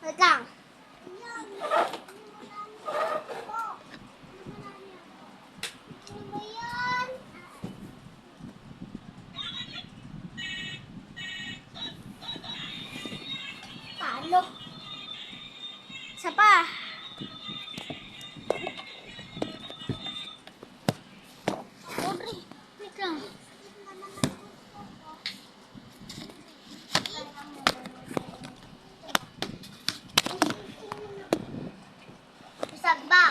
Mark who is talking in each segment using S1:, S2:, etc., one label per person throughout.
S1: Wait lang. Talo. Isa pa. Sorry. Wait lang. Isag ba?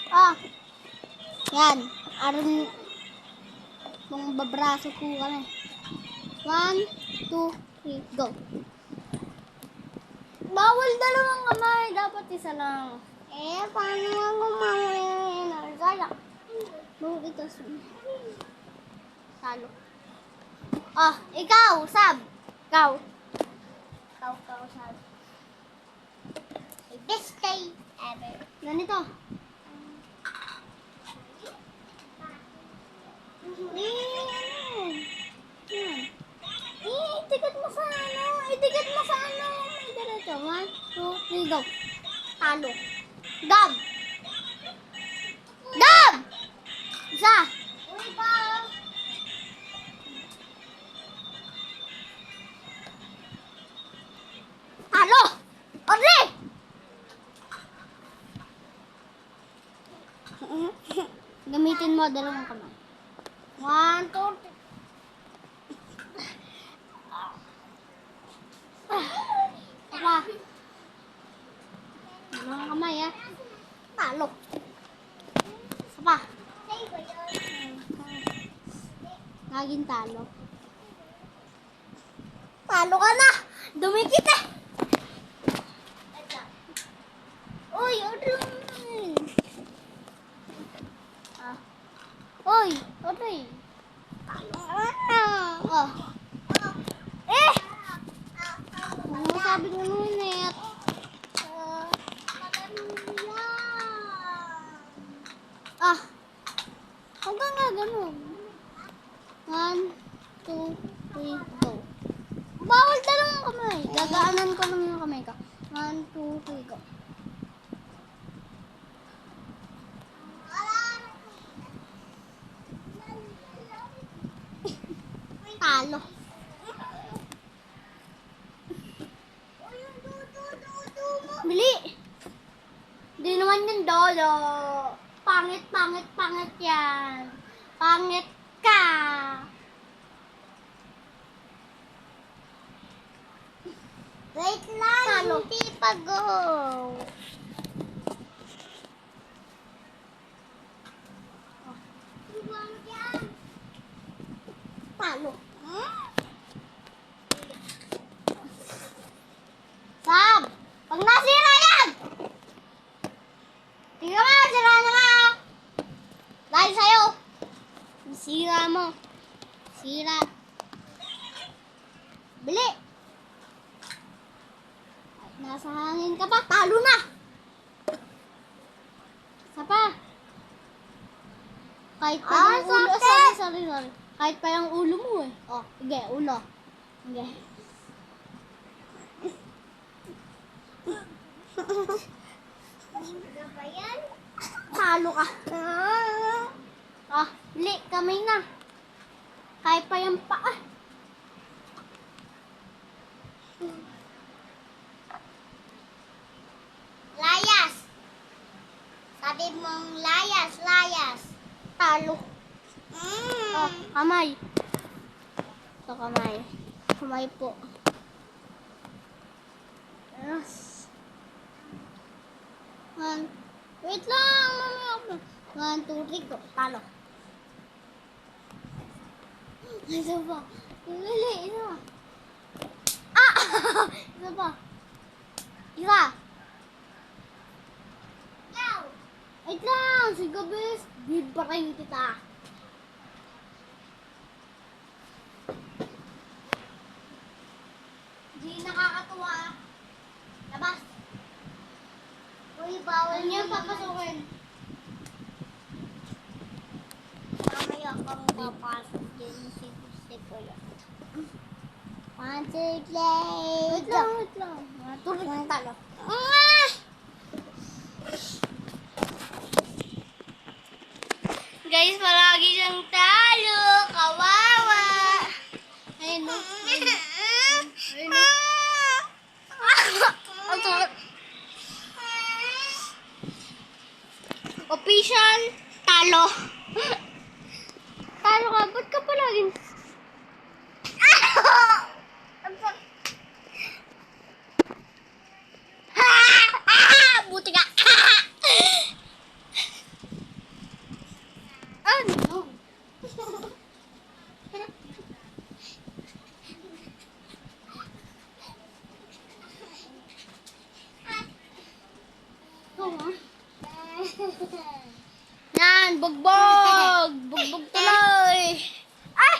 S1: Oh. Yan. Aron mong babraso po kami. 1, 2, 3, go. Bawal dalawang kamay. Dapat isa lang. Paano nga kumamay? Sayang. Bakit ito? Talo. Oh, ikaw, Sab. Ikaw. Ikaw, Sab. The best day ever. Ganito. Itikat mo sa ano. Itikat mo sa ano. May diretso. 1, 2, 3, go. Talo. Dab. Dab! Isa. Uy pa. Talo. Ore! Gamitin mo dalawang kamay. 1, 2, 3. Tara. Dalawang kamay Talo. Isa pa. Laging talo. Talo ka na. Dumikit Uy, Uy, Oray. Oh. Ano sabi ko nun Huwag ka nga ganun. 1, 2, 3, go. Bawal dalawang kamay. Gagaanan ko lang yung kamay ko. 1, 2, 3, go. Talo. Bili. Di naman yung dolo. Pangit yan. Pangit ka. Wait lang, talo. Hindi pa go. Talo. Sab! Pag nasira yan! Tingnan mo, sira na nga. Dahil sa'yo. Sira mo. Sira. Bili. At nasa hangin ka pa, talo na. Isa pa. Kahit pa yung ulo. Sorry. Kahit pa yung ulo mo Oh, sige, ulo. Sige. Talo ka. Bili, kamay na. Kahit pa yung paa. Layas. Sabi mong layas. Talo. Kamay. Ito kamay. Kamay po. Yes. Wait lang. 1, 2, 3, go. Talo. Isa pa. Isa. Isa pa. Isa. Wait lang. Sige, bes. Bibarayin kita. Hindi nakakatuwa. Labas. Uy, bawal niyo papasukin. Mamaya kang papasok din si Kuya. 1, 2, 3, wait lang. Tulog ng talo. Ah! Guys, palagi siyang talo. Kawawa. Ayun, no? Ayun, no? Ang sakit. Official, talo. Talo ka, ba't ka palaging... Ang sakit. Buti ka. Ano? Yan, bugbog! Bugbog tuloy! Ay!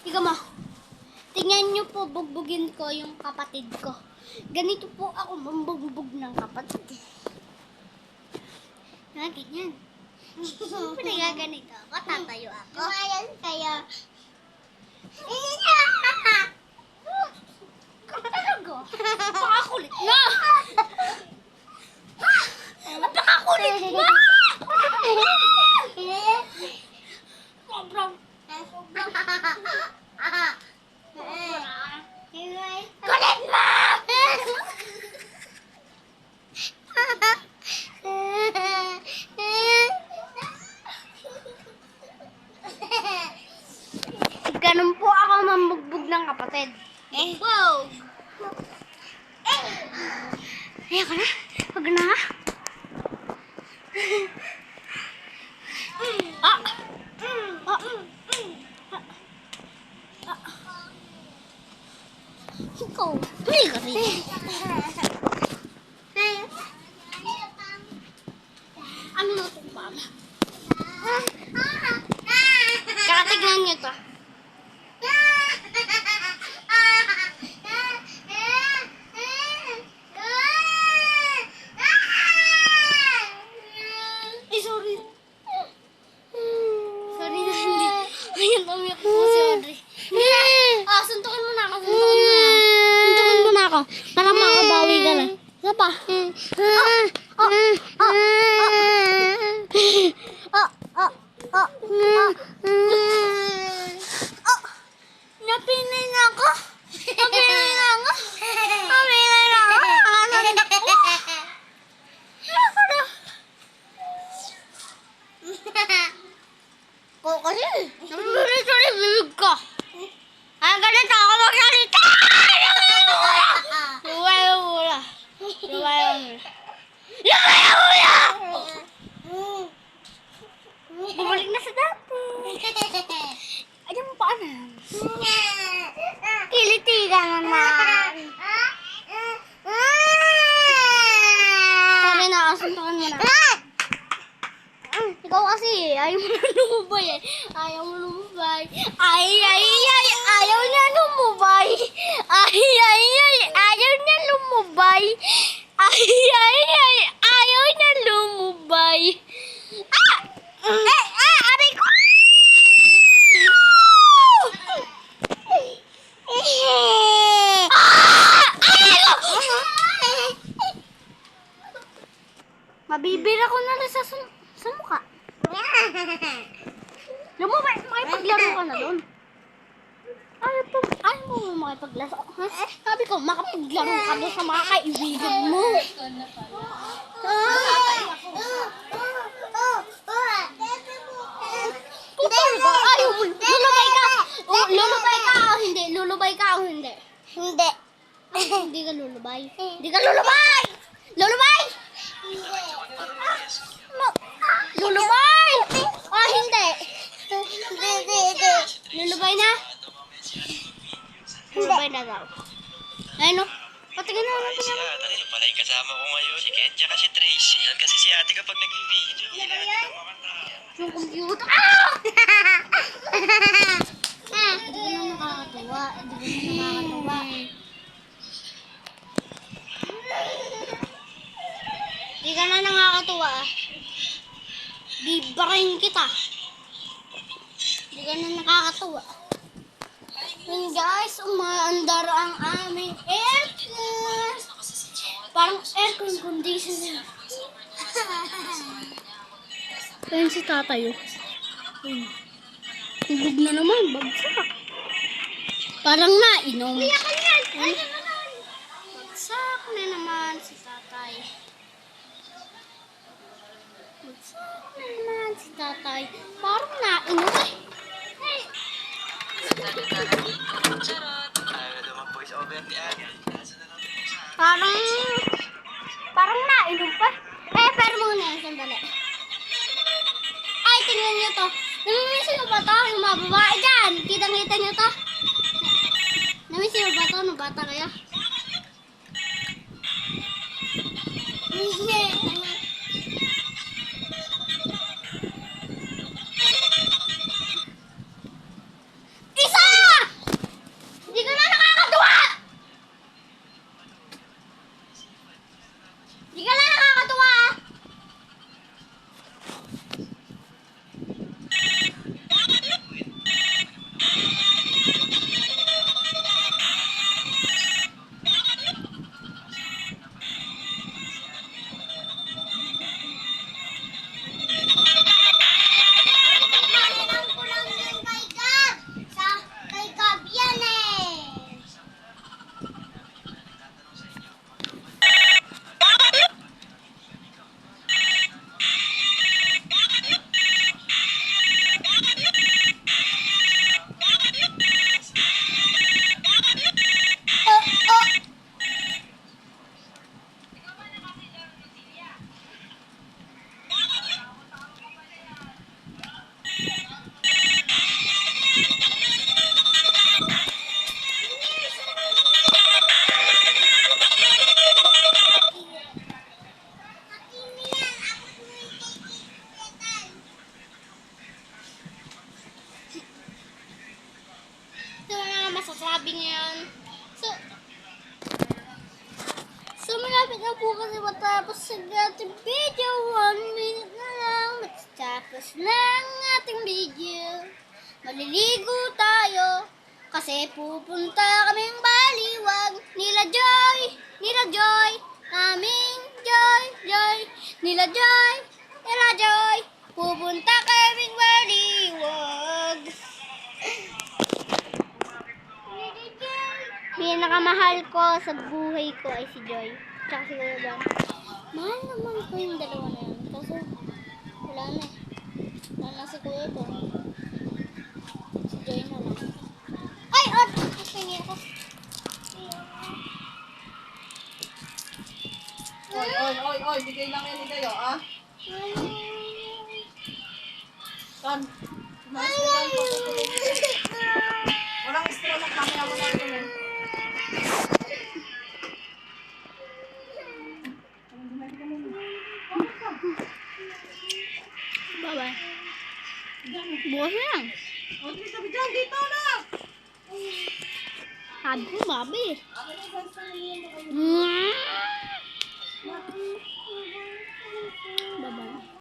S1: Ikaw mo. Tingnan niyo po, bugbugin ko yung kapatid ko. Ganito po ako mambugbog ng kapatid. Ganyan. Siyempre nga ganito ako, tatayo ako. Ayan kaya. Talaga? Pakakulit na! Pakakulit na! Sobrang. Kulit mo! Ganun po ako mambugbog ng kapatid. Bugbog! Ayoko na. Huwag na nga. Ikaw, tuloy ka rin. Ano na itong bala? Kakatignan niyo ito. Ay, sorry. Sorry na hindi. Ayan, umiyak po si Audrey. Suntukin mo na ako. Suntukin mo na ako. Para makabawi ka na. Isa pa. Napinay na ako. Napinay na ako. Napinay na ako. Ako na. Ko kasi. Nabibigay sa bibig ko. Ang ganito ako magsalita! Lumaya mula. Lumaya mula. Lumaya mula! Bumalik na sa dati. Ayan mo pa na. Kiliti ka naman. Sorry na, kasuntukan mo na. Ikaw kasi, ayaw mo na lumubay eh. Ayaw mo lumubay. Ayaw niya lumubay. Ayaw niya lumubay. Ayaw niya lumubay. Aray ko! Mabibira ko na rin sa mukha. Lumabay, makipaglaro ka na doon. Ayaw mo makipaglaro. Sabi ko, makapaglaro ka doon sa mga kaibigan mo. Ayaw mo, lulubay ka. Lulubay ka o hindi? Lulubay ka o hindi? Hindi. Hindi ka lulubay. Hindi ka lulubay! Lulubay! Lulubay! O hindi? Lulubay na? Lulubay na daw. Ayun o. Patingin na natin
S2: Si
S1: naman.
S2: ate, pala yung kasama ko ngayon, si Ken, tsaka si Tracy. Yan kasi si ate kapag nag-video.
S1: Yung computer. Hindi ko na nakakatuwa. Hindi ko na nakakatuwa. nakakatuwa ah. Bibarain kita. Hindi ka na nakakatuwa. And guys, umaandar ang aming aircon. Parang aircon conditioner. Ayun si tatay. Tubog na naman, bagsak. Parang nainom. Bagsak na naman si tatay. Bagsak na naman si tatay. Parang nainom eh.
S2: Ayaw na mag-voice over ni Ate. Kaso na lang ito sa
S1: Parang nainom pa. Pero muna yan, sandali. Ay, tingnan nyo to. Namimiss nyo ba to? Yung mga babae dyan. Kitang-kita nyo to. Namimiss nyo ba to? Nung bata kayo? Isa! Hindi ka na nakakatuwa! Hindi ka na nakakatuwa! Malinang ko lang yung kay Gab. Kay Gab yan eh. So, wala nga masasabi ngayon. So, malapit na po kasi matapos sa ating video. 1 minute na lang. Matapos na ang ating video. Maliligo tayo. Kasi pupunta kaming baliwag. Nila Joy. Aming Joy. Nila Joy. Pupunta kaming baliwag. Pinakamahal ko sa buhay ko ay si Joy. Tsaka si Kuya Bam. Mahal naman ko yung dalawa na yun. Kaso, wala na eh. Wala na si Kuya Bam. Si Joy na lang. Ay! Tingin ko.
S3: Oy, bigay lang yan ni kayo, ah. Ton, tumalas ka lang, patutuloy. Walang straw na kamaya mo na ito, eh.
S1: Bye-bye. Bukas na lang.
S3: O, dito na!
S1: Sabi ko, babi. Bye-bye.